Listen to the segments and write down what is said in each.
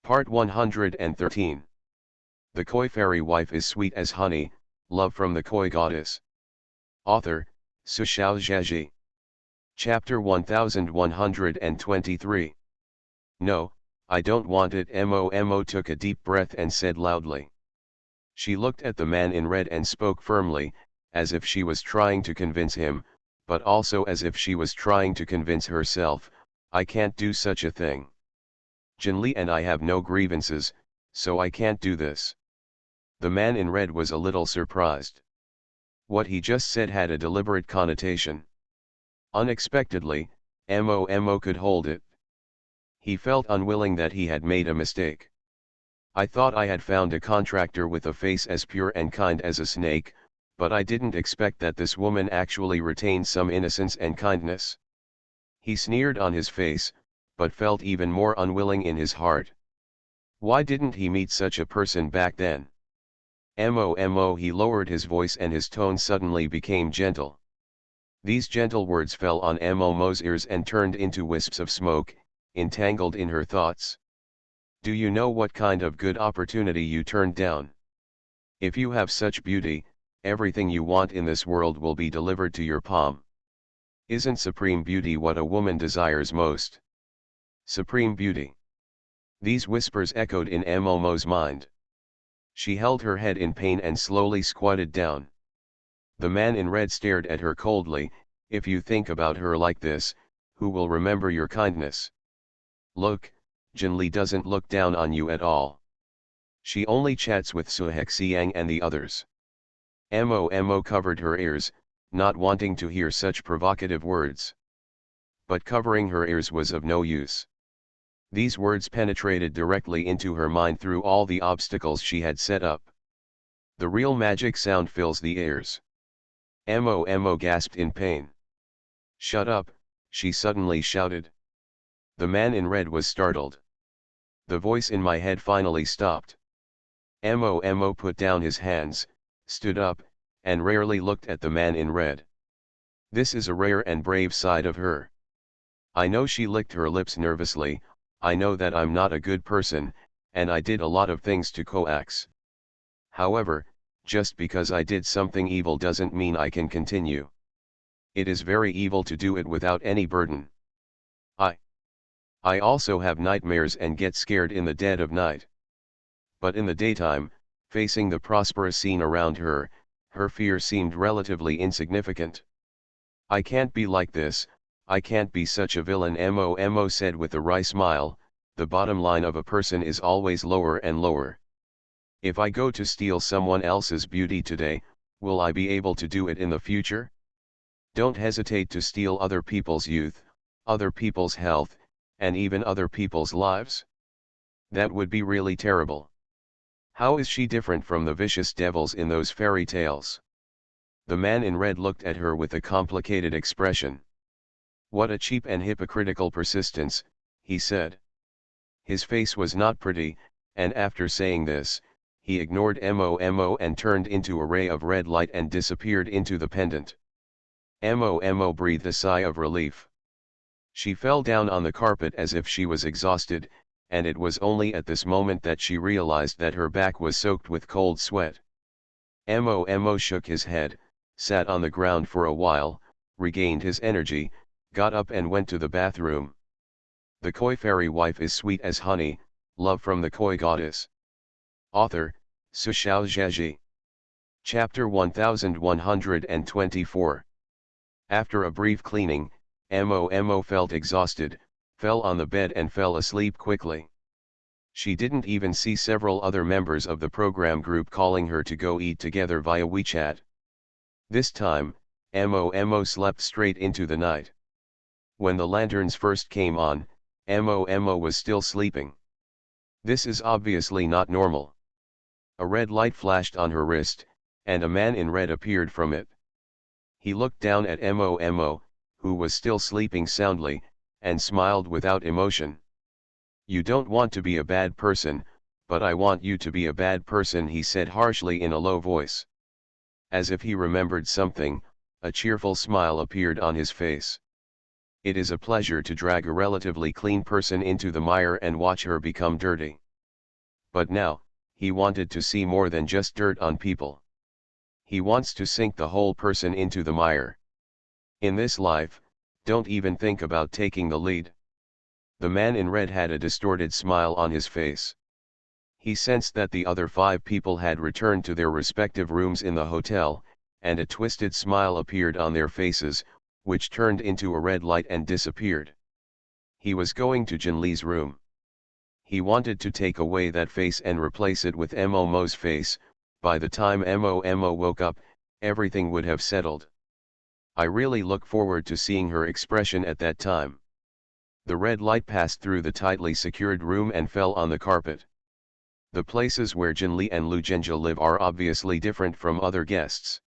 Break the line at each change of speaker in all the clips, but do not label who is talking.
Part 113. The Koi Fairy Wife is Sweet as Honey, Love from the Koi Goddess. Author, Su Xiaozhaji. Chapter 1123. No, I don't want it. Mo took a deep breath and said loudly. She looked at the man in red and spoke firmly, as if she was trying to convince him, but also as if she was trying to convince herself. I can't do such a thing. Jinli and I have no grievances, so I can't do this. The man in red was a little surprised. What he just said had a deliberate connotation. Unexpectedly, Mo could hold it. He felt unwilling that he had made a mistake. I thought I had found a contractor with a face as pure and kind as a snake, but I didn't expect that this woman actually retained some innocence and kindness. He sneered on his face, but felt even more unwilling in his heart. Why didn't he meet such a person back then? Mo, he lowered his voice and his tone suddenly became gentle. These gentle words fell on Mo's ears and turned into wisps of smoke, entangled in her thoughts. Do you know what kind of good opportunity you turned down? If you have such beauty, everything you want in this world will be delivered to your palm. Isn't supreme beauty what a woman desires most? Supreme beauty. These whispers echoed in Mo's mind. She held her head in pain and slowly squatted down. The man in red stared at her coldly. If you think about her like this, who will remember your kindness? Look, Jinli doesn't look down on you at all. She only chats with Su Hexiang and the others. Mo covered her ears, not wanting to hear such provocative words. But covering her ears was of no use. These words penetrated directly into her mind through all the obstacles she had set up. The real magic sound fills the ears. Mo gasped in pain. Shut up, she suddenly shouted. The man in red was startled. The voice in my head finally stopped. Mo put down his hands, stood up, and rarely looked at the man in red. This is a rare and brave side of her. I know she licked her lips nervously. I know that I'm not a good person, and I did a lot of things to coax. However, just because I did something evil doesn't mean I can continue. It is very evil to do it without any burden. I also have nightmares and get scared in the dead of night. But in the daytime, facing the prosperous scene around her, her fear seemed relatively insignificant. I can't be like this. I can't be such a villain. Mo said with a wry smile. The bottom line of a person is always lower and lower. If I go to steal someone else's beauty today, will I be able to do it in the future? Don't hesitate to steal other people's youth, other people's health, and even other people's lives. That would be really terrible. How is she different from the vicious devils in those fairy tales? The man in red looked at her with a complicated expression. What a cheap and hypocritical persistence, he said. His face was not pretty, and after saying this, he ignored Mo and turned into a ray of red light and disappeared into the pendant. Mo breathed a sigh of relief. She fell down on the carpet as if she was exhausted, and it was only at this moment that she realized that her back was soaked with cold sweat. Mo shook his head, sat on the ground for a while, regained his energy, got up and went to the bathroom. The Koi Fairy Wife is Sweet as Honey, Love from the Koi Goddess. Author, Su Xiaozhaji. Chapter 1124. After a brief cleaning, Mo felt exhausted, fell on the bed and fell asleep quickly. She didn't even see several other members of the program group calling her to go eat together via WeChat. This time, Mo slept straight into the night. When the lanterns first came on, Mo was still sleeping. This is obviously not normal. A red light flashed on her wrist, and a man in red appeared from it. He looked down at Mo, who was still sleeping soundly, and smiled without emotion. You don't want to be a bad person, but I want you to be a bad person, he said harshly in a low voice. As if he remembered something, a cheerful smile appeared on his face. It is a pleasure to drag a relatively clean person into the mire and watch her become dirty. But now, he wanted to see more than just dirt on people. He wants to sink the whole person into the mire. In this life, don't even think about taking the lead. The man in red had a distorted smile on his face. He sensed that the other 5 people had returned to their respective rooms in the hotel, and a twisted smile appeared on their faces, which turned into a red light and disappeared. He was going to Jinli's room. He wanted to take away that face and replace it with Momo's face. By the time Momo woke up, everything would have settled. I really look forward to seeing her expression at that time. The red light passed through the tightly secured room and fell on the carpet. The places where Jinli and Lu Zhenjia live are obviously different from other guests.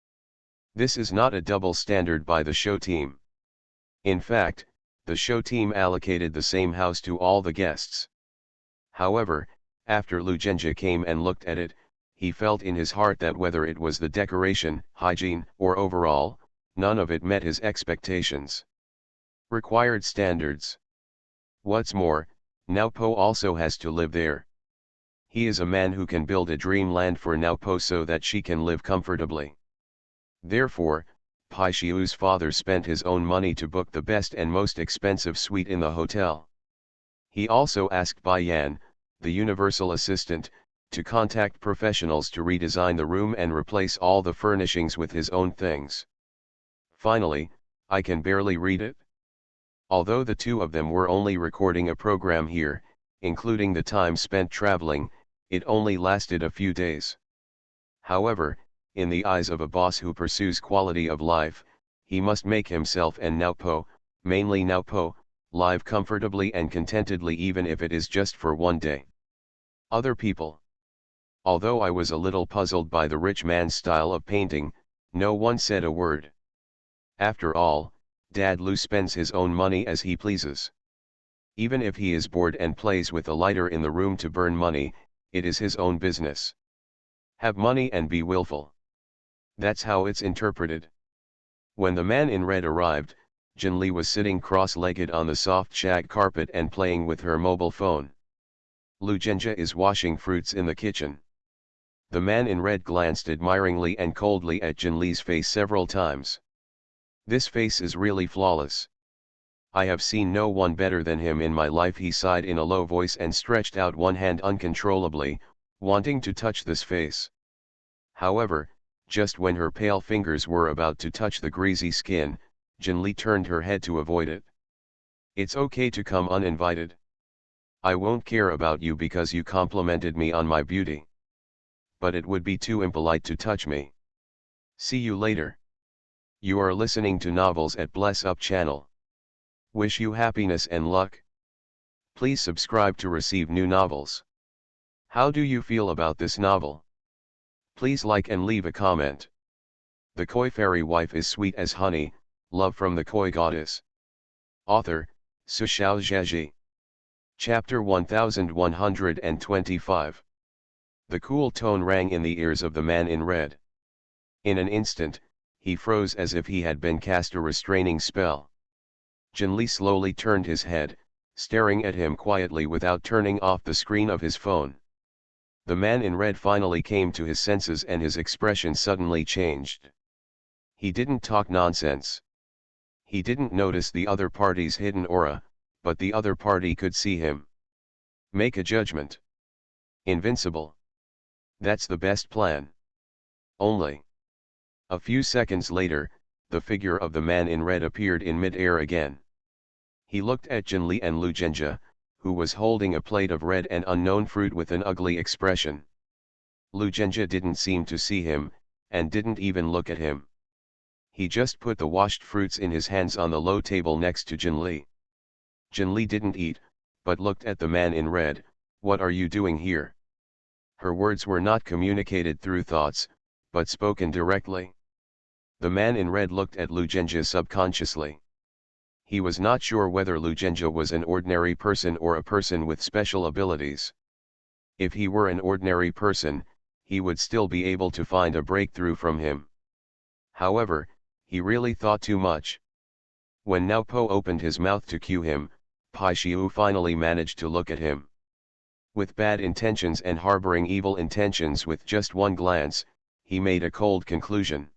This is not a double standard by the show team. In fact, the show team allocated the same house to all the guests. However, after Lu Zhenjia came and looked at it, he felt in his heart that whether it was the decoration, hygiene, or overall, none of it met his expectations. Required standards. What's more, Now Po also has to live there. He is a man who can build a dreamland for Now Po so that she can live comfortably. Therefore, Pai Xiu's father spent his own money to book the best and most expensive suite in the hotel. He also asked Bai Yan, the universal assistant, to contact professionals to redesign the room and replace all the furnishings with his own things. Finally, I can barely read it. Although the two of them were only recording a program here, including the time spent traveling, it only lasted a few days. However, in the eyes of a boss who pursues quality of life, he must make himself and Now Po, mainly Now Po, live comfortably and contentedly even if it is just for one day. Other people. Although I was a little puzzled by the rich man's style of painting, no one said a word. After all, Dad Lu spends his own money as he pleases. Even if he is bored and plays with a lighter in the room to burn money, it is his own business. Have money and be willful. That's how it's interpreted. When the man in red arrived, Jinli was sitting cross-legged on the soft shag carpet and playing with her mobile phone. Lu Zhenjia is washing fruits in the kitchen. The man in red glanced admiringly and coldly at Jinli's face several times. This face is really flawless. I have seen no one better than him in my life, he sighed in a low voice and stretched out one hand uncontrollably, wanting to touch this face. However, just when her pale fingers were about to touch the greasy skin, Jinli turned her head to avoid it. It's okay to come uninvited. I won't care about you because you complimented me on my beauty. But it would be too impolite to touch me. See you later. You are listening to Novels at Bless Up channel. Wish you happiness and luck. Please subscribe to receive new novels. How do you feel about this novel? Please like and leave a comment. The Koi Fairy Wife is sweet as honey, love from the Koi Goddess. Author, Su Xiao Zheji. Chapter 1125. The cool tone rang in the ears of the man in red. In an instant, he froze as if he had been cast a restraining spell. Jinli slowly turned his head, staring at him quietly without turning off the screen of his phone. The man in red finally came to his senses and his expression suddenly changed. He didn't talk nonsense. He didn't notice the other party's hidden aura, but the other party could see him. Make a judgment. Invincible. That's the best plan. Only. A few seconds later, the figure of the man in red appeared in mid-air again. He looked at Jinli and Lu Zhenjia, who was holding a plate of red and unknown fruit with an ugly expression. Lu Zhenjia didn't seem to see him, and didn't even look at him. He just put the washed fruits in his hands on the low table next to Jinli. Jinli didn't eat, but looked at the man in red. What are you doing here? Her words were not communicated through thoughts, but spoken directly. The man in red looked at Lu Zhenjia subconsciously. He was not sure whether Lu Zhenjia was an ordinary person or a person with special abilities. If he were an ordinary person, he would still be able to find a breakthrough from him. However, he really thought too much. When Now Po opened his mouth to cue him, Pai Xiu finally managed to look at him. With bad intentions and harboring evil intentions, with just one glance, he made a cold conclusion.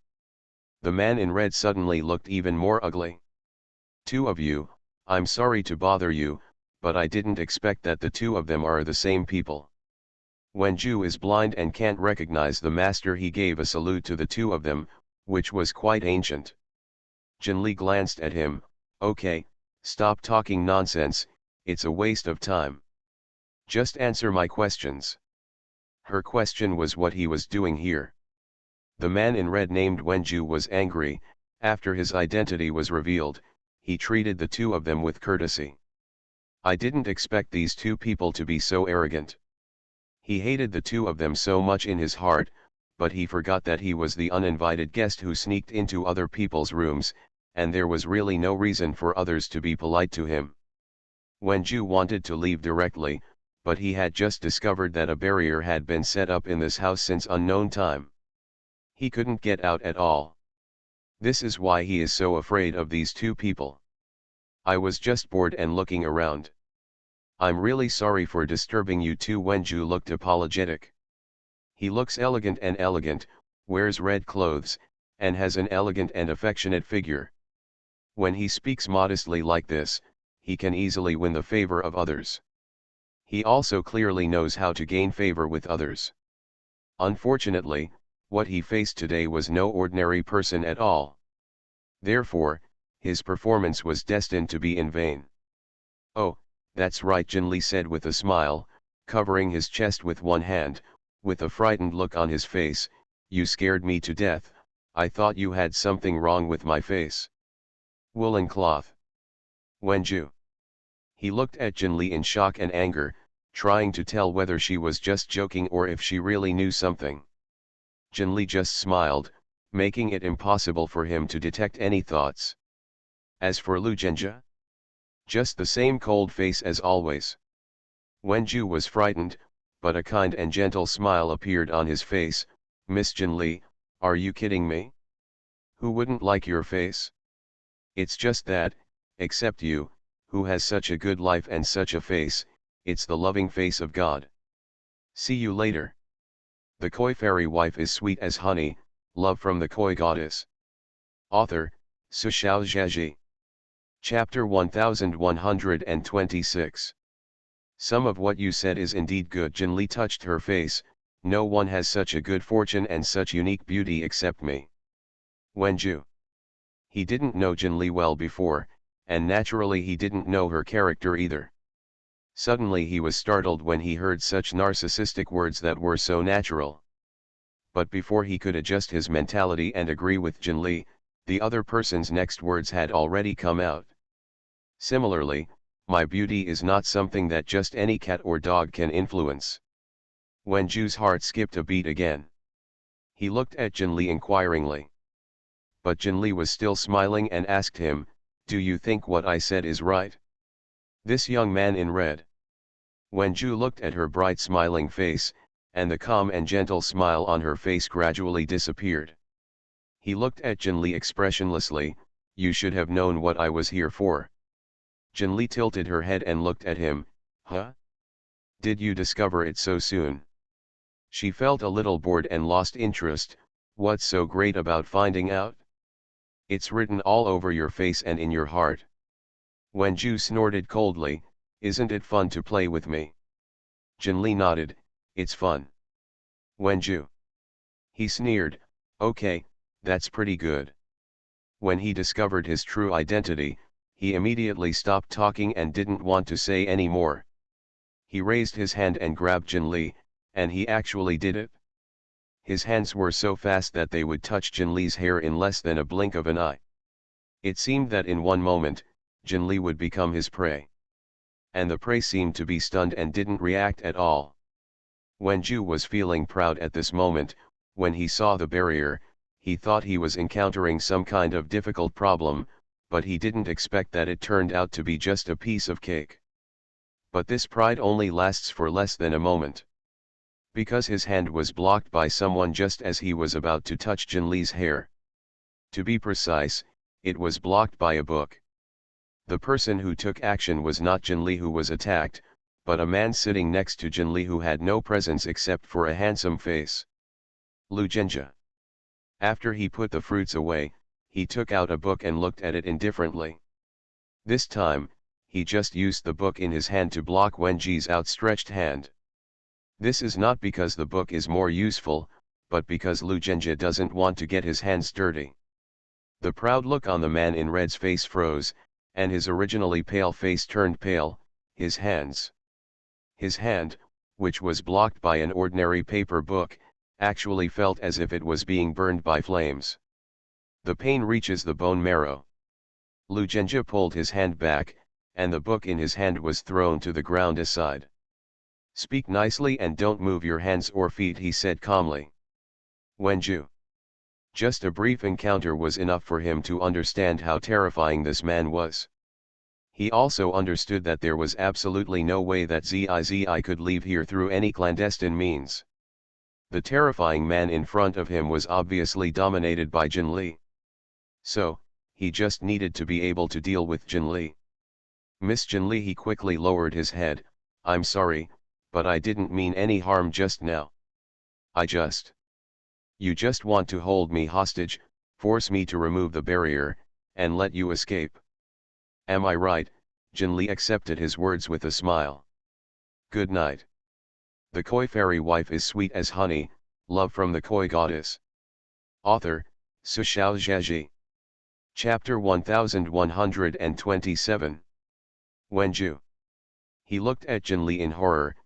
The man in red suddenly looked even more ugly. Two of you, I'm sorry to bother you, but I didn't expect that the two of them are the same people. Wenju is blind and can't recognize the master. He gave a salute to the two of them, which was quite ancient. Jinli glanced at him. Okay, stop talking nonsense, it's a waste of time. Just answer my questions. Her question was what he was doing here. The man in red named Wenju was angry. After his identity was revealed, he treated the two of them with courtesy. I didn't expect these two people to be so arrogant. He hated the two of them so much in his heart, but he forgot that he was the uninvited guest who sneaked into other people's rooms, and there was really no reason for others to be polite to him. Wenju wanted to leave directly, but he had just discovered that a barrier had been set up in this house since unknown time. He couldn't get out at all. This is why he is so afraid of these two people. I was just bored and looking around. I'm really sorry for disturbing you two. Wenju looked apologetic. He looks elegant, wears red clothes, and has an elegant and affectionate figure. When he speaks modestly like this, he can easily win the favor of others. He also clearly knows how to gain favor with others. Unfortunately, what he faced today was no ordinary person at all. Therefore, his performance was destined to be in vain. Oh, that's right, Jinli said with a smile, covering his chest with one hand, with a frightened look on his face. You scared me to death. I thought you had something wrong with my face. Woolen cloth. Wenju. He looked at Jinli in shock and anger, trying to tell whether she was just joking or if she really knew something. Jinli just smiled, making it impossible for him to detect any thoughts. As for Lu Zhenjia, just the same cold face as always. Wenju was frightened, but a kind and gentle smile appeared on his face. Miss Jinli, are you kidding me? Who wouldn't like your face? It's just that, except you, who has such a good life and such a face, it's the loving face of God. See you later. The Koi fairy wife is sweet as honey, love from the Koi goddess. Author, Su Xiao Zhaji. Chapter 1126. Some of what you said is indeed good. Jinli touched her face. No one has such a good fortune and such unique beauty except me. Wenju. He didn't know Jinli well before, and naturally he didn't know her character either. Suddenly he was startled when he heard such narcissistic words that were so natural. But before he could adjust his mentality and agree with Jinli, the other person's next words had already come out. Similarly, my beauty is not something that just any cat or dog can influence. Wenju's heart skipped a beat again. He looked at Jinli inquiringly. But Jinli was still smiling and asked him, do you think what I said is right? This young man in red. Wenju looked at her bright smiling face, and the calm and gentle smile on her face gradually disappeared. He looked at Jinli expressionlessly. You should have known what I was here for. Jinli tilted her head and looked at him. Huh? Did you discover it so soon? She felt a little bored and lost interest. What's so great about finding out? It's written all over your face and in your heart. Wenju snorted coldly. Isn't it fun to play with me? Jinli nodded. It's fun. Wenju. He sneered. Okay, that's pretty good. When he discovered his true identity, he immediately stopped talking and didn't want to say any more. He raised his hand and grabbed Jinli, and he actually did it. His hands were so fast that they would touch Jinli's hair in less than a blink of an eye. It seemed that in one moment, Jinli would become his prey. And the prey seemed to be stunned and didn't react at all. Wenju was feeling proud at this moment. When he saw the barrier, he thought he was encountering some kind of difficult problem, but he didn't expect that it turned out to be just a piece of cake. But this pride only lasts for less than a moment. Because his hand was blocked by someone just as he was about to touch Jinli's hair. To be precise, it was blocked by a book. The person who took action was not Jinli who was attacked, but a man sitting next to Jinli who had no presence except for a handsome face. Lu Zhenjie. After he put the fruits away, he took out a book and looked at it indifferently. This time, he just used the book in his hand to block Wenji's outstretched hand. This is not because the book is more useful, but because Lu Zhenjie doesn't want to get his hands dirty. The proud look on the man in red's face froze, and his originally pale face turned pale. His hand, which was blocked by an ordinary paper book, actually felt as if it was being burned by flames. The pain reaches the bone marrow. Lu Zhenjie pulled his hand back, and the book in his hand was thrown to the ground aside. "Speak nicely and don't move your hands or feet," he said calmly. Wenju. Just a brief encounter was enough for him to understand how terrifying this man was. He also understood that there was absolutely no way that Zizi could leave here through any clandestine means. The terrifying man in front of him was obviously dominated by Jinli. So, he just needed to be able to deal with Jinli. "Miss Jinli," he quickly lowered his head, "I'm sorry, but I didn't mean any harm just now. You just want to hold me hostage, force me to remove the barrier, and let you escape. Am I right?" Jinli accepted his words with a smile. "Good night. The koi fairy wife is sweet as honey, love from the koi goddess." Author, Su Xiao Zheji. Chapter 1127. Wenju. He looked at Jinli in horror.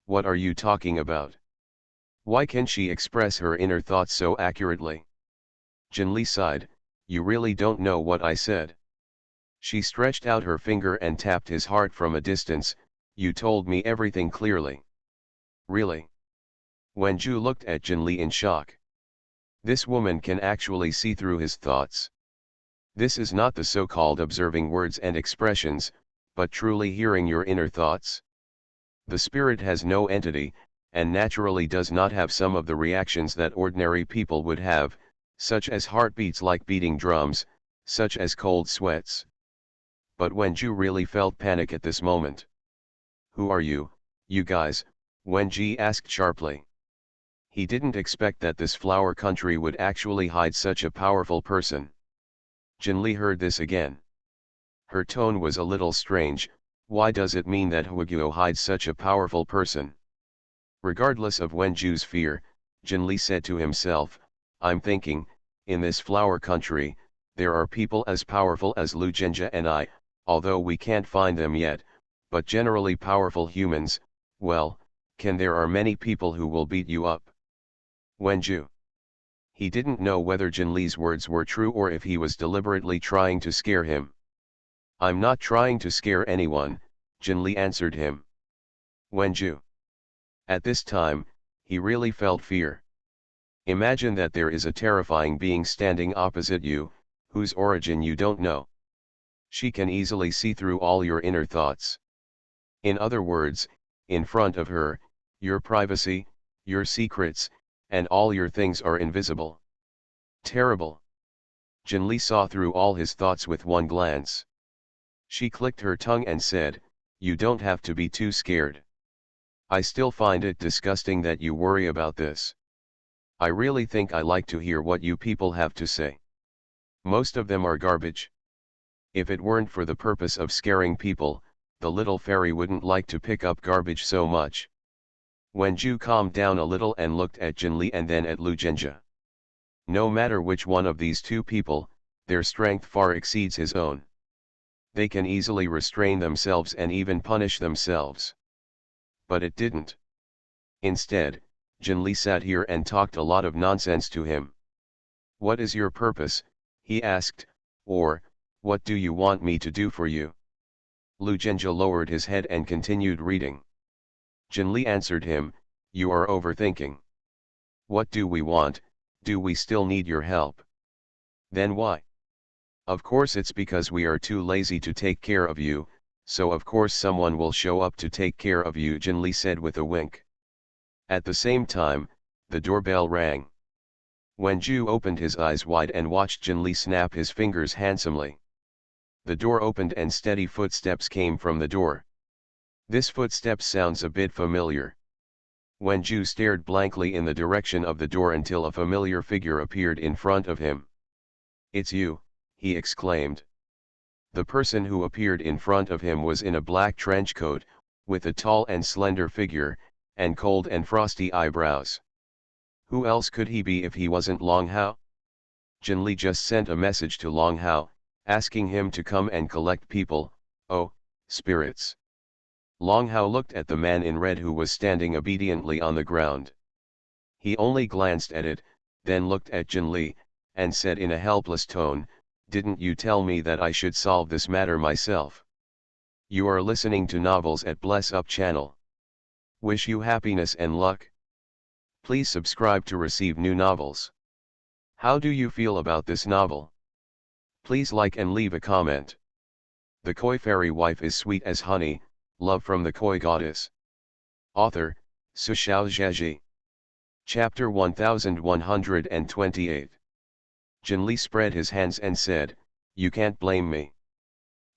What are you talking about? Why can she express her inner thoughts so accurately?" Jinli sighed, "You really don't know what I said." She stretched out her finger and tapped his heart from a distance. "You told me everything clearly." "Really?" Wenju looked at Jinli in shock. This woman can actually see through his thoughts. This is not the so-called observing words and expressions, but truly hearing your inner thoughts. The spirit has no entity, and naturally does not have some of the reactions that ordinary people would have, such as heartbeats like beating drums, such as cold sweats. But Wenju really felt panic at this moment. "Who are you guys?" Wenji asked sharply. He didn't expect that this flower country would actually hide such a powerful person. Jinli heard this again. Her tone was a little strange. Why does it mean that Huiguo hides such a powerful person? Regardless of Wenju's fear, Jinli said to himself, "I'm thinking, in this flower country, there are people as powerful as Lu Zhenjie and I, although we can't find them yet, but generally powerful humans. Well, there are many people who will beat you up." Wenju. He didn't know whether Jinli's words were true or if he was deliberately trying to scare him. "I'm not trying to scare anyone," Jinli answered him. Wenju. At this time, he really felt fear. Imagine that there is a terrifying being standing opposite you, whose origin you don't know. She can easily see through all your inner thoughts. In other words, in front of her, your privacy, your secrets, and all your things are invisible. Terrible. Jinli saw through all his thoughts with one glance. She clicked her tongue and said, "You don't have to be too scared. I still find it disgusting that you worry about this. I really think I like to hear what you people have to say. Most of them are garbage. If it weren't for the purpose of scaring people, the little fairy wouldn't like to pick up garbage so much." Wenju calmed down a little and looked at Jinli and then at Lu Zhenjie. No matter which one of these two people, their strength far exceeds his own. They can easily restrain themselves and even punish themselves. But it didn't. Instead, Jinli sat here and talked a lot of nonsense to him. "What is your purpose?" he asked, "or, what do you want me to do for you?" Lu Zhenjie lowered his head and continued reading. Jinli answered him, "You are overthinking. What do we want? Do we still need your help?" "Then why?" "Of course it's because we are too lazy to take care of you, so of course someone will show up to take care of you," Jinli said with a wink. At the same time, the doorbell rang. Wenju opened his eyes wide and watched Jinli snap his fingers handsomely. The door opened and steady footsteps came from the door. This footstep sounds a bit familiar. Wenju stared blankly in the direction of the door until a familiar figure appeared in front of him. "It's you," he exclaimed. The person who appeared in front of him was in a black trench coat, with a tall and slender figure, and cold and frosty eyebrows. Who else could he be if he wasn't Long Hao? Jinli just sent a message to Long Hao, asking him to come and collect people, oh, spirits. Long Hao looked at the man in red who was standing obediently on the ground. He only glanced at it, then looked at Jinli, and said in a helpless tone, "Didn't you tell me that I should solve this matter myself?" You are listening to novels at Bless Up channel. Wish you happiness and luck. Please subscribe to receive new novels. How do you feel about this novel? Please like and leave a comment. The Koi Fairy Wife is sweet as honey, love from the Koi Goddess. Author, Su Xiao Zheji. Chapter 1128. Jinli spread his hands and said, "You can't blame me.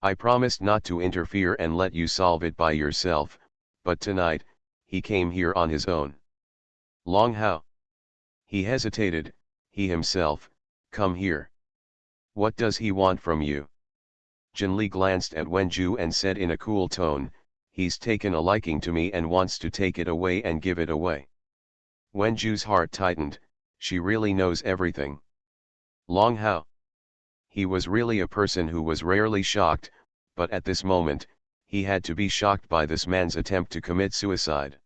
I promised not to interfere and let you solve it by yourself, but tonight, he came here on his own." Long Hao. He hesitated, he himself, come here. What does he want from you? Jinli glanced at Wenju and said in a cool tone, he's taken a liking to me and wants to take it away and give it away. Wenju's heart tightened, she really knows everything. Long Hao. He was really a person who was rarely shocked, but at this moment, he had to be shocked by this man's attempt to commit suicide.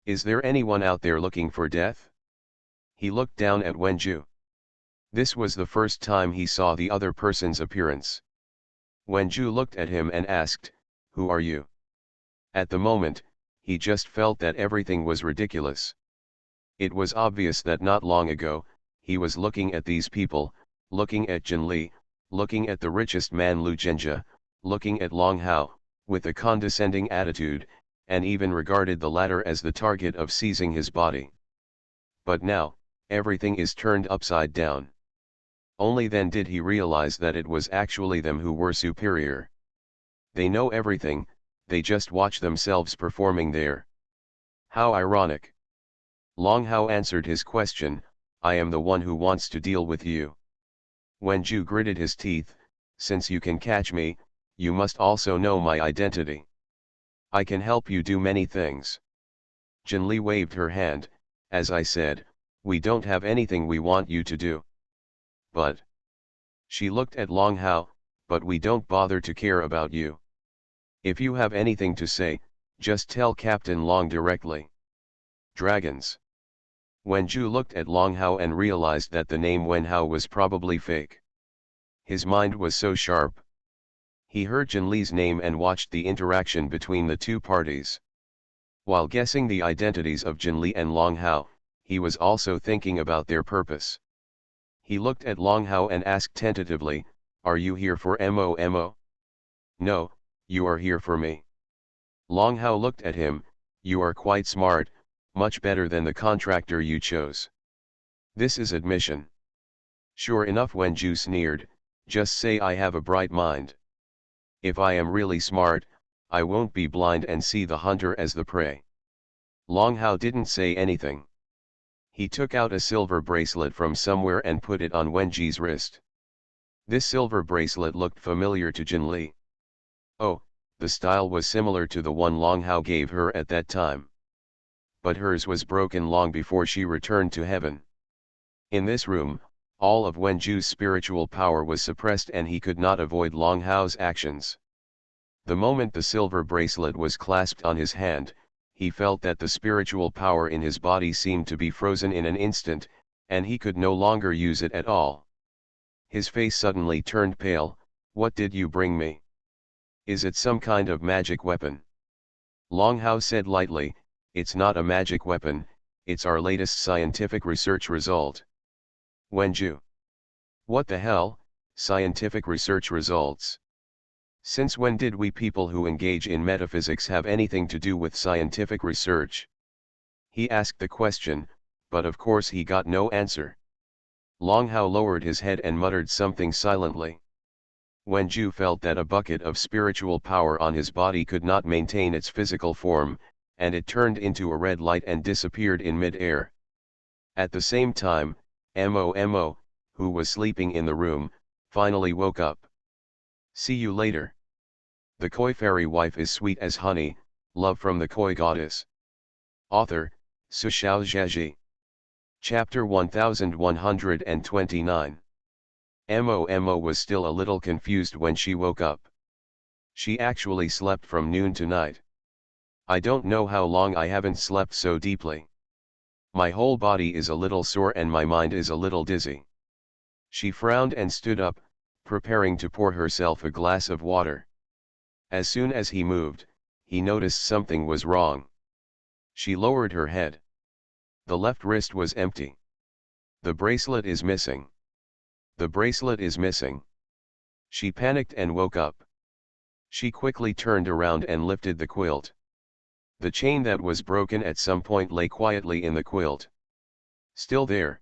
Is there anyone out there looking for death? He looked down at Wenju. This was the first time he saw the other person's appearance. Wenju looked at him and asked, "Who are you?" At the moment, he just felt that everything was ridiculous. It was obvious that not long ago, he was looking at these people, looking at Jinli, looking at the richest man Lu Zhenjia, looking at Long Hao, with a condescending attitude, and even regarded the latter as the target of seizing his body. But now, everything is turned upside down. Only then did he realize that it was actually them who were superior. They know everything, they just watch themselves performing there. How ironic. Long Hao answered his question, "I am the one who wants to deal with you." Wenju gritted his teeth, "Since you can catch me, you must also know my identity. I can help you do many things." Jinli waved her hand, "As I said, we don't have anything we want you to do." "But..." She looked at Long Hao, "But we don't bother to care about you. If you have anything to say, just tell Captain Long directly." Dragons. Wenju looked at Long Hao and realized that the name Wen Hao was probably fake. His mind was so sharp. He heard Jinli's name and watched the interaction between the two parties. While guessing the identities of Jinli and Long Hao, he was also thinking about their purpose. He looked at Long Hao and asked tentatively, "Are you here for Momo?" "No, you are here for me." Long Hao looked at him, "You are quite smart, much better than the contractor you chose. This is admission." Sure enough, Wenju sneered, "Just say I have a bright mind. If I am really smart, I won't be blind and see the hunter as the prey." Long Hao didn't say anything. He took out a silver bracelet from somewhere and put it on Wenju's wrist. This silver bracelet looked familiar to Jinli. Oh, the style was similar to the one Long Hao gave her at that time. But hers was broken long before she returned to heaven. In this room, all of Wenju's spiritual power was suppressed and he could not avoid Long Hao's actions. The moment the silver bracelet was clasped on his hand, he felt that the spiritual power in his body seemed to be frozen in an instant, and he could no longer use it at all. His face suddenly turned pale. "What did you bring me? Is it some kind of magic weapon?" Long Hao said lightly, "It's not a magic weapon, it's our latest scientific research result." Wenju. What the hell, scientific research results? Since when did we people who engage in metaphysics have anything to do with scientific research? He asked the question, but of course he got no answer. Long Hao lowered his head and muttered something silently. Wenju felt that a bucket of spiritual power on his body could not maintain its physical form, and it turned into a red light and disappeared in mid-air. At the same time, Mo, who was sleeping in the room, finally woke up. See you later. The koi fairy wife is sweet as honey, love from the koi goddess. Author, Su Xiaozhaji. Chapter 1129. Mo was still a little confused when she woke up. She actually slept from noon to night. I don't know how long I haven't slept so deeply. My whole body is a little sore and my mind is a little dizzy. She frowned and stood up, preparing to pour herself a glass of water. As soon as he moved, he noticed something was wrong. She lowered her head. The left wrist was empty. The bracelet is missing. The bracelet is missing. She panicked and woke up. She quickly turned around and lifted the quilt. The chain that was broken at some point lay quietly in the quilt. Still there.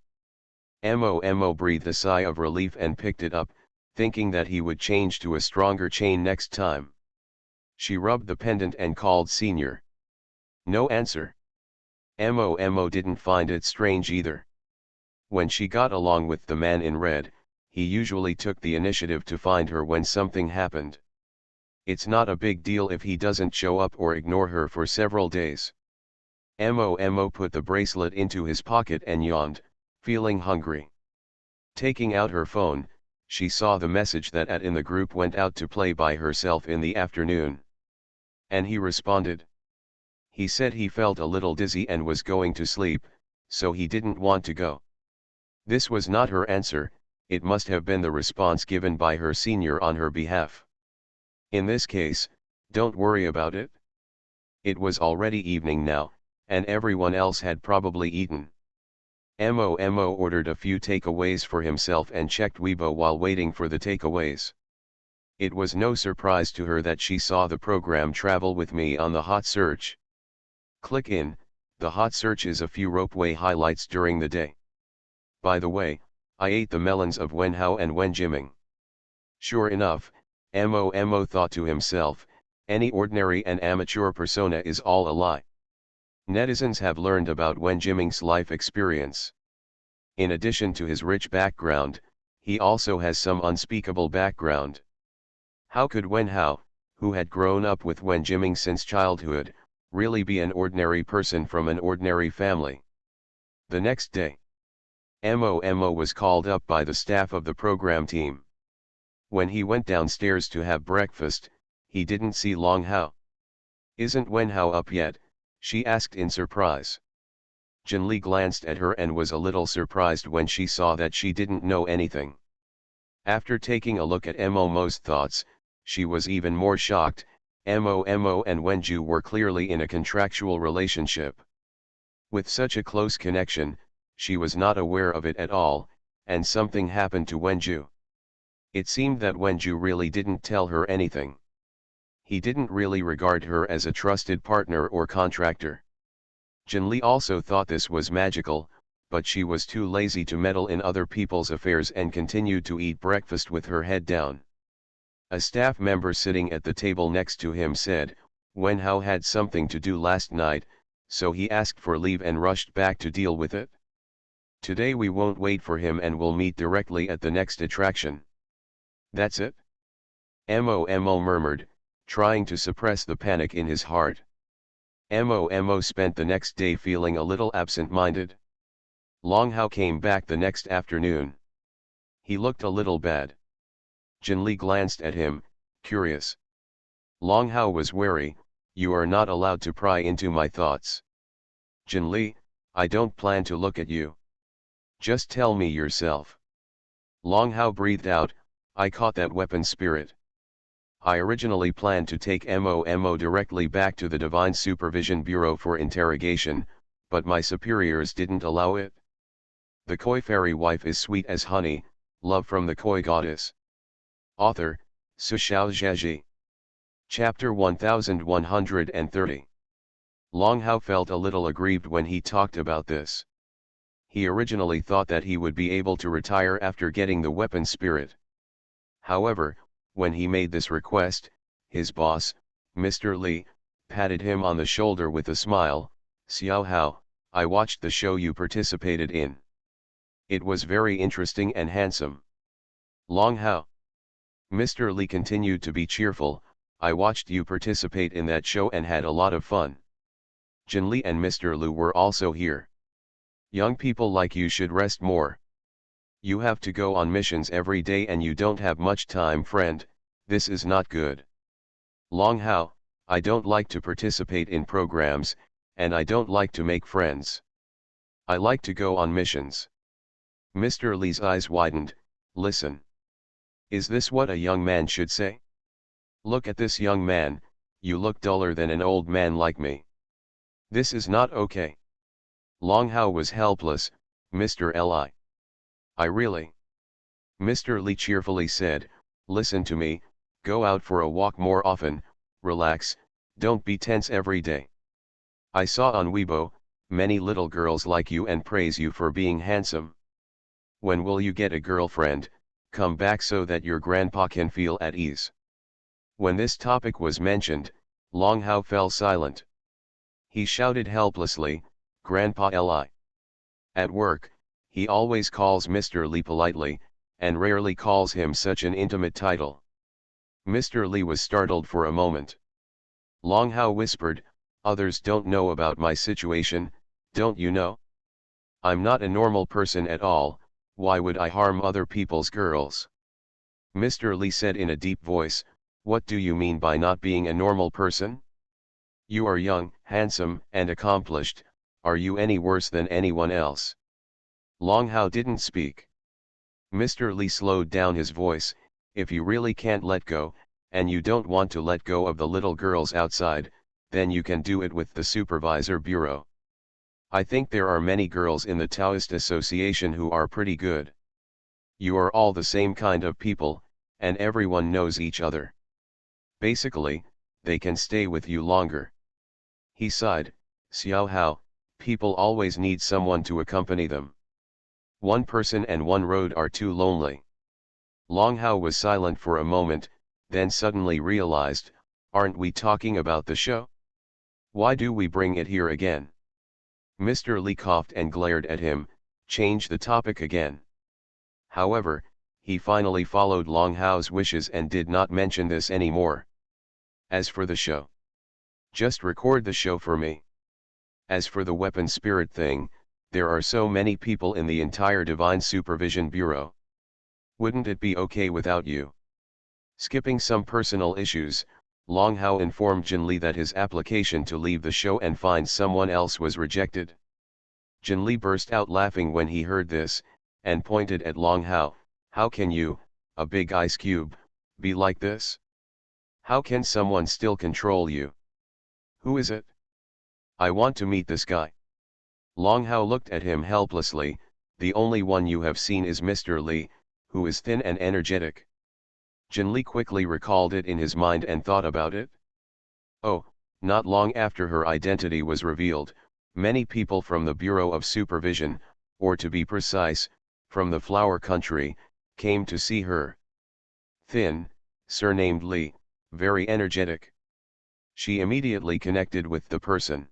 Mo breathed a sigh of relief and picked it up, thinking that he would change to a stronger chain next time. She rubbed the pendant and called Senior. No answer. Mo didn't find it strange either. When she got along with the man in red, he usually took the initiative to find her when something happened. It's not a big deal if he doesn't show up or ignore her for several days. Mo put the bracelet into his pocket and yawned, feeling hungry. Taking out her phone, she saw the message that in the group went out to play by herself in the afternoon. And he responded. He said he felt a little dizzy and was going to sleep, so he didn't want to go. This was not her answer, it must have been the response given by her senior on her behalf. In this case, don't worry about it. It was already evening now, and everyone else had probably eaten. Mo ordered a few takeaways for himself and checked Weibo while waiting for the takeaways. It was no surprise to her that she saw the program Travel With Me on the hot search. Click in, the hot search is a few ropeway highlights during the day. By the way, I ate the melons of Wenhao and Wenjiming. Sure enough, Mo thought to himself, any ordinary and amateur persona is all a lie. Netizens have learned about Wenjiming's life experience. In addition to his rich background, he also has some unspeakable background. How could Wenhao, who had grown up with Wenjiming since childhood, really be an ordinary person from an ordinary family? The next day, Mo was called up by the staff of the program team. When he went downstairs to have breakfast, he didn't see Long Hao. Isn't Wenhao up yet? She asked in surprise. Jinli glanced at her and was a little surprised when she saw that she didn't know anything. After taking a look at Mo's thoughts, she was even more shocked. Mo and Wenju were clearly in a contractual relationship. With such a close connection, she was not aware of it at all, and something happened to Wenju. It seemed that Wenju really didn't tell her anything. He didn't really regard her as a trusted partner or contractor. Jinli also thought this was magical, but she was too lazy to meddle in other people's affairs and continued to eat breakfast with her head down. A staff member sitting at the table next to him said, Wenhao had something to do last night, so he asked for leave and rushed back to deal with it. Today we won't wait for him and we'll meet directly at the next attraction. That's it? Mo murmured, trying to suppress the panic in his heart. Mo spent the next day feeling a little absent-minded. Long Hao came back the next afternoon. He looked a little bad. Jinli glanced at him, curious. Long Hao was wary, you are not allowed to pry into my thoughts. Jinli, I don't plan to look at you. Just tell me yourself. Long Hao breathed out, I caught that weapon spirit. I originally planned to take Mo directly back to the Divine Supervision Bureau for interrogation, but my superiors didn't allow it. The koi fairy wife is sweet as honey, love from the koi goddess. Author, Su Xiaozhaji. Chapter 1130. Long Hao felt a little aggrieved when he talked about this. He originally thought that he would be able to retire after getting the weapon spirit. However, When he made this request, his boss, Mr. Lee, patted him on the shoulder with a smile. "Xiao Hao, I watched the show you participated in. It was very interesting and handsome." Long Hao. Mr. Lee continued to be cheerful. "I watched you participate in that show and had a lot of fun. Jin Lee and Mr. Lu were also here. Young people like you should rest more. You have to go on missions every day and you don't have much time, friend. This is not good." Long Hao, "I don't like to participate in programs, and I don't like to make friends. I like to go on missions." Mr. Lee's eyes widened. "Listen. Is this what a young man should say? Look at this young man, you look duller than an old man like me. This is not okay." Long Hao was helpless. "Mr. Li. I really." Mr. Lee cheerfully said, "Listen to me, go out for a walk more often, relax, don't be tense every day. I saw on Weibo, many little girls like you and praise you for being handsome. When will you get a girlfriend? Come back so that your grandpa can feel at ease." When this topic was mentioned, Long Hao fell silent. He shouted helplessly, "Grandpa Li." At work, he always calls Mr. Lee politely, and rarely calls him such an intimate title. Mr. Lee was startled for a moment. Long Hao whispered, "Others don't know about my situation, don't you know? I'm not a normal person at all, why would I harm other people's girls?" Mr. Lee said in a deep voice, "What do you mean by not being a normal person? You are young, handsome, and accomplished, are you any worse than anyone else?" Long Hao didn't speak. Mr. Lee slowed down his voice, "If you really can't let go, and you don't want to let go of the little girls outside, then you can do it with the supervisor bureau. I think there are many girls in the Taoist Association who are pretty good. You are all the same kind of people, and everyone knows each other. Basically, they can stay with you longer." He sighed. "Xiao Hao, people always need someone to accompany them. One person and one road are too lonely." Long Hao was silent for a moment, then suddenly realized, "Aren't we talking about the show? Why do we bring it here again?" Mr. Lee coughed and glared at him, "Change the topic again." However, he finally followed Long Hao's wishes and did not mention this anymore. "As for the show, just record the show for me. As for the weapon spirit thing, there are so many people in the entire Divine Supervision Bureau. Wouldn't it be okay without you?" Skipping some personal issues, Long Hao informed Jin Lee that his application to leave the show and find someone else was rejected. Jin Lee burst out laughing when he heard this, and pointed at Long Hao. "How can you, a big ice cube, be like this? How can someone still control you? Who is it? I want to meet this guy." Long Hao looked at him helplessly. "The only one you have seen is Mr. Lee, who is thin and energetic." Jin Lee quickly recalled it in his mind and thought about it. Oh, not long after her identity was revealed, many people from the Bureau of Supervision, or to be precise, from the Flower Country, came to see her. Thin, surnamed Lee, very energetic. She immediately connected with the person.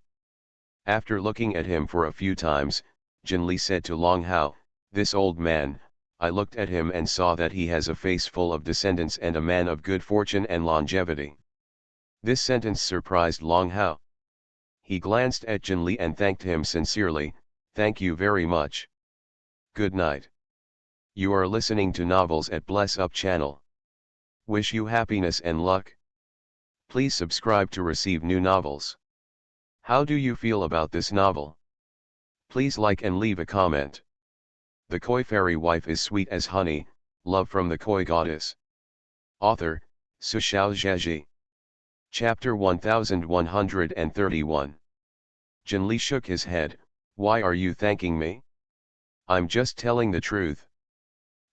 After looking at him for a few times, Jin Lee said to Long Hao, "This old man, I looked at him and saw that he has a face full of descendants and a man of good fortune and longevity." This sentence surprised Long Hao. He glanced at Jin Lee and thanked him sincerely. "Thank you very much. Good night." You are listening to Novels at Bless Up channel. Wish you happiness and luck. Please subscribe to receive new novels. How do you feel about this novel? Please like and leave a comment. The Koi Fairy Wife is sweet as honey, love from the Koi Goddess. Author, Su Xiao Zhaji. Chapter 1131. Jin Li shook his head. "Why are you thanking me? I'm just telling the truth."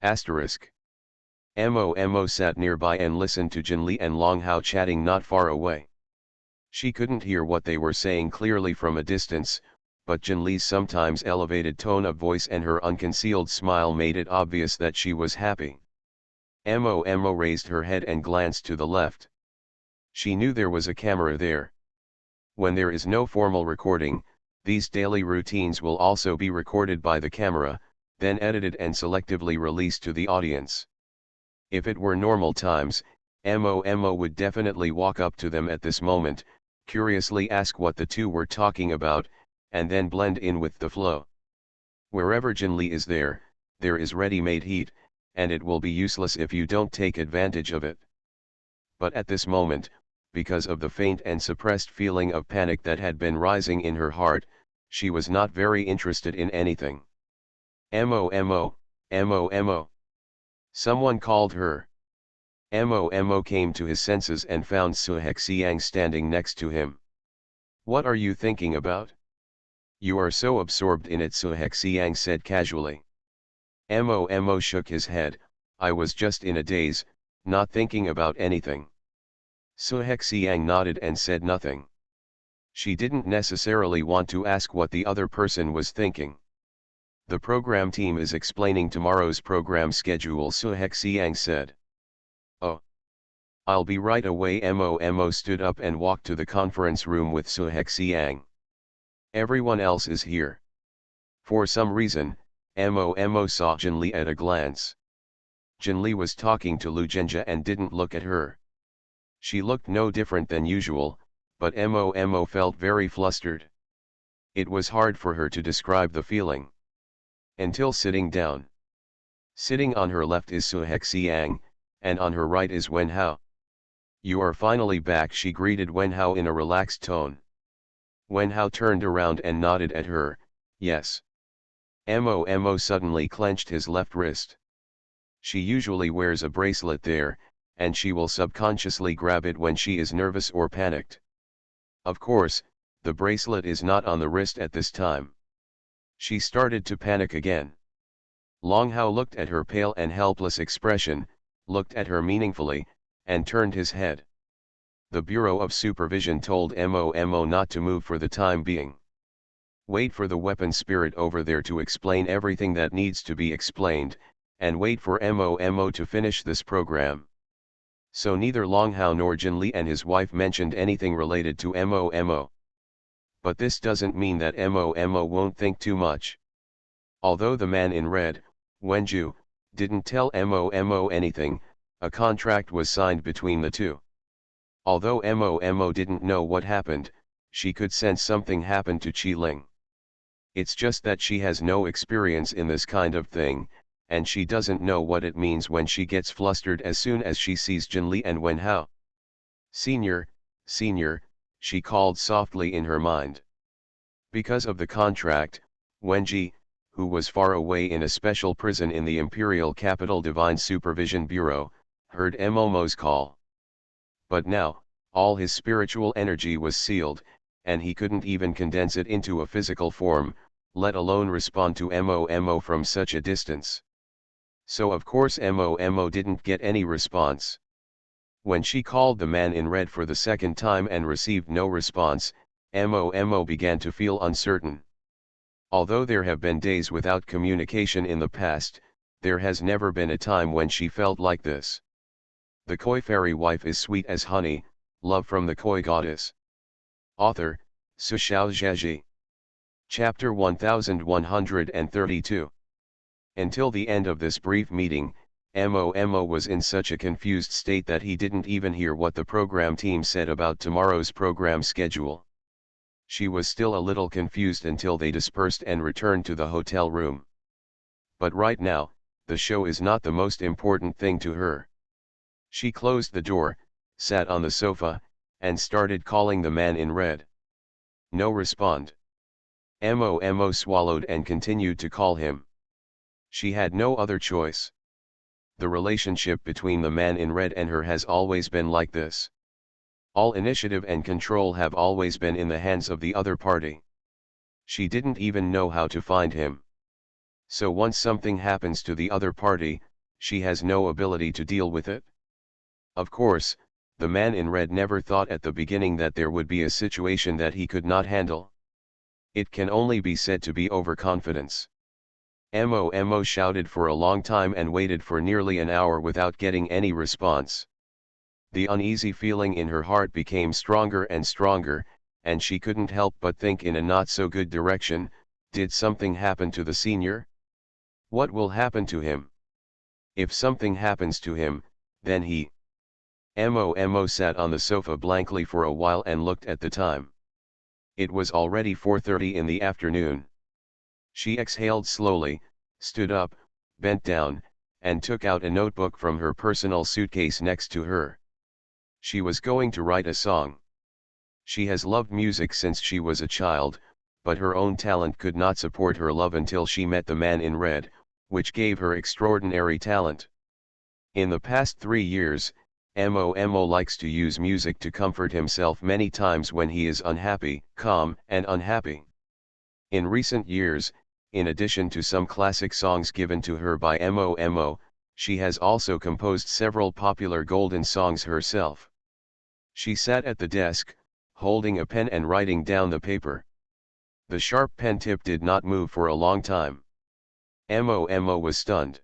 Asterisk. Mo sat nearby and listened to Jin Li and Long Hao chatting not far away. She couldn't hear what they were saying clearly from a distance, but Jin Li's sometimes elevated tone of voice and her unconcealed smile made it obvious that she was happy. Mo raised her head and glanced to the left. She knew there was a camera there. When there is no formal recording, these daily routines will also be recorded by the camera, then edited and selectively released to the audience. If it were normal times, Mo would definitely walk up to them at this moment, curiously ask what the two were talking about, and then blend in with the flow. Wherever Jinli is there is ready-made heat, and it will be useless if you don't take advantage of it. But at this moment, because of the faint and suppressed feeling of panic that had been rising in her heart, she was not very interested in anything. Mo. Someone called her. Mo came to his senses and found Suhexiang standing next to him. What are you thinking about? You are so absorbed in it, Suhexiang said casually. Mo shook his head. I was just in a daze, not thinking about anything. Suhexiang nodded and said nothing. She didn't necessarily want to ask what the other person was thinking. The program team is explaining tomorrow's program schedule, Suhexiang said. Oh. I'll be right away. Mo stood up and walked to the conference room with Suhexiang. Everyone else is here. For some reason, Mo saw Jinli at a glance. Jinli was talking to Lu Zhenjia and didn't look at her. She looked no different than usual, but Mo felt very flustered. It was hard for her to describe the feeling. Until sitting down. Sitting on her left is Suhexiang, and on her right is Wenhao. You are finally back, she greeted Wenhao in a relaxed tone. Wenhao turned around and nodded at her, yes. Mo suddenly clenched his left wrist. She usually wears a bracelet there, and she will subconsciously grab it when she is nervous or panicked. Of course, the bracelet is not on the wrist at this time. She started to panic again. Long Hao looked at her pale and helpless expression, looked at her meaningfully, and turned his head. The Bureau of Supervision told Mo not to move for the time being. Wait for the weapon spirit over there to explain everything that needs to be explained, and wait for Mo to finish this program. So neither Long Hao nor Jinli and his wife mentioned anything related to Mo. But this doesn't mean that Mo won't think too much. Although the man in red, Wenju, didn't tell Mo anything, a contract was signed between the two. Although Mo didn't know what happened, she could sense something happened to Qi Ling. It's just that she has no experience in this kind of thing, and she doesn't know what it means when she gets flustered as soon as she sees Jinli and Wenhao. Senior, she called softly in her mind. Because of the contract, Wenji, who was far away in a special prison in the Imperial Capital Divine Supervision Bureau, heard Mo's call. But now, all his spiritual energy was sealed, and he couldn't even condense it into a physical form, let alone respond to Mo from such a distance. So of course Mo didn't get any response. When she called the man in red for the second time and received no response, Mo began to feel uncertain. Although there have been days without communication in the past, there has never been a time when she felt like this. The Koi fairy wife is sweet as honey, love from the Koi goddess. Author, Su Xiao Zheji. Chapter 1132. Until the end of this brief meeting, Mo was in such a confused state that he didn't even hear what the program team said about tomorrow's program schedule. She was still a little confused until they dispersed and returned to the hotel room. But right now, the show is not the most important thing to her. She closed the door, sat on the sofa, and started calling the man in red. No respond. Mo swallowed and continued to call him. She had no other choice. The relationship between the man in red and her has always been like this. All initiative and control have always been in the hands of the other party. She didn't even know how to find him. So once something happens to the other party, she has no ability to deal with it. Of course, the man in red never thought at the beginning that there would be a situation that he could not handle. It can only be said to be overconfidence. Mo shouted for a long time and waited for nearly an hour without getting any response. The uneasy feeling in her heart became stronger and stronger, and she couldn't help but think in a not-so-good direction. Did something happen to the senior? What will happen to him? If something happens to him, then he... Mo sat on the sofa blankly for a while and looked at the time. It was already 4:30 in the afternoon. She exhaled slowly, stood up, bent down, and took out a notebook from her personal suitcase next to her. She was going to write a song. She has loved music since she was a child, but her own talent could not support her love until she met the man in red, which gave her extraordinary talent. In the past 3 years, Mo likes to use music to comfort himself many times when he is unhappy, calm, and unhappy. In recent years, in addition to some classic songs given to her by Mo, she has also composed several popular golden songs herself. She sat at the desk, holding a pen and writing down the paper. The sharp pen tip did not move for a long time. Mo was stunned.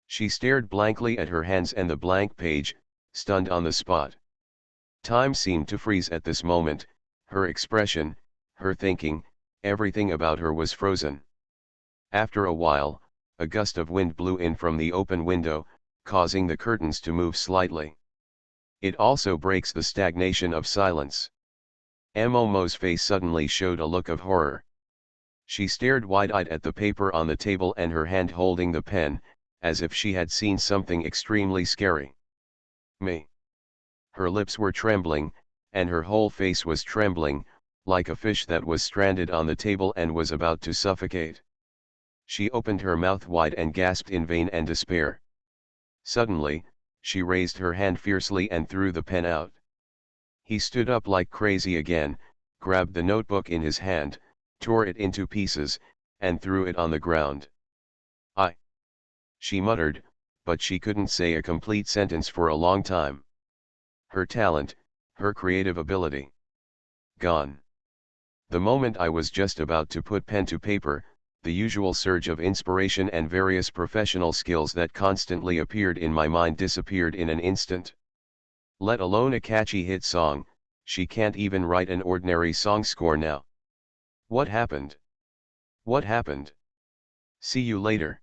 She stared blankly at her hands and the blank page, stunned on the spot. Time seemed to freeze at this moment. Her expression, her thinking, everything about her was frozen. After a while, a gust of wind blew in from the open window, causing the curtains to move slightly. It also breaks the stagnation of silence. Mo's face suddenly showed a look of horror. She stared wide-eyed at the paper on the table and her hand holding the pen, as if she had seen something extremely scary. Me. Her lips were trembling, and her whole face was trembling, like a fish that was stranded on the table and was about to suffocate. She opened her mouth wide and gasped in vain and despair. Suddenly, she raised her hand fiercely and threw the pen out. He stood up like crazy again, grabbed the notebook in his hand, tore it into pieces, and threw it on the ground. She muttered, but she couldn't say a complete sentence for a long time. Her talent, her creative ability. Gone. The moment I was just about to put pen to paper, the usual surge of inspiration and various professional skills that constantly appeared in my mind disappeared in an instant. Let alone a catchy hit song, she can't even write an ordinary song score now. What happened? What happened? See you later.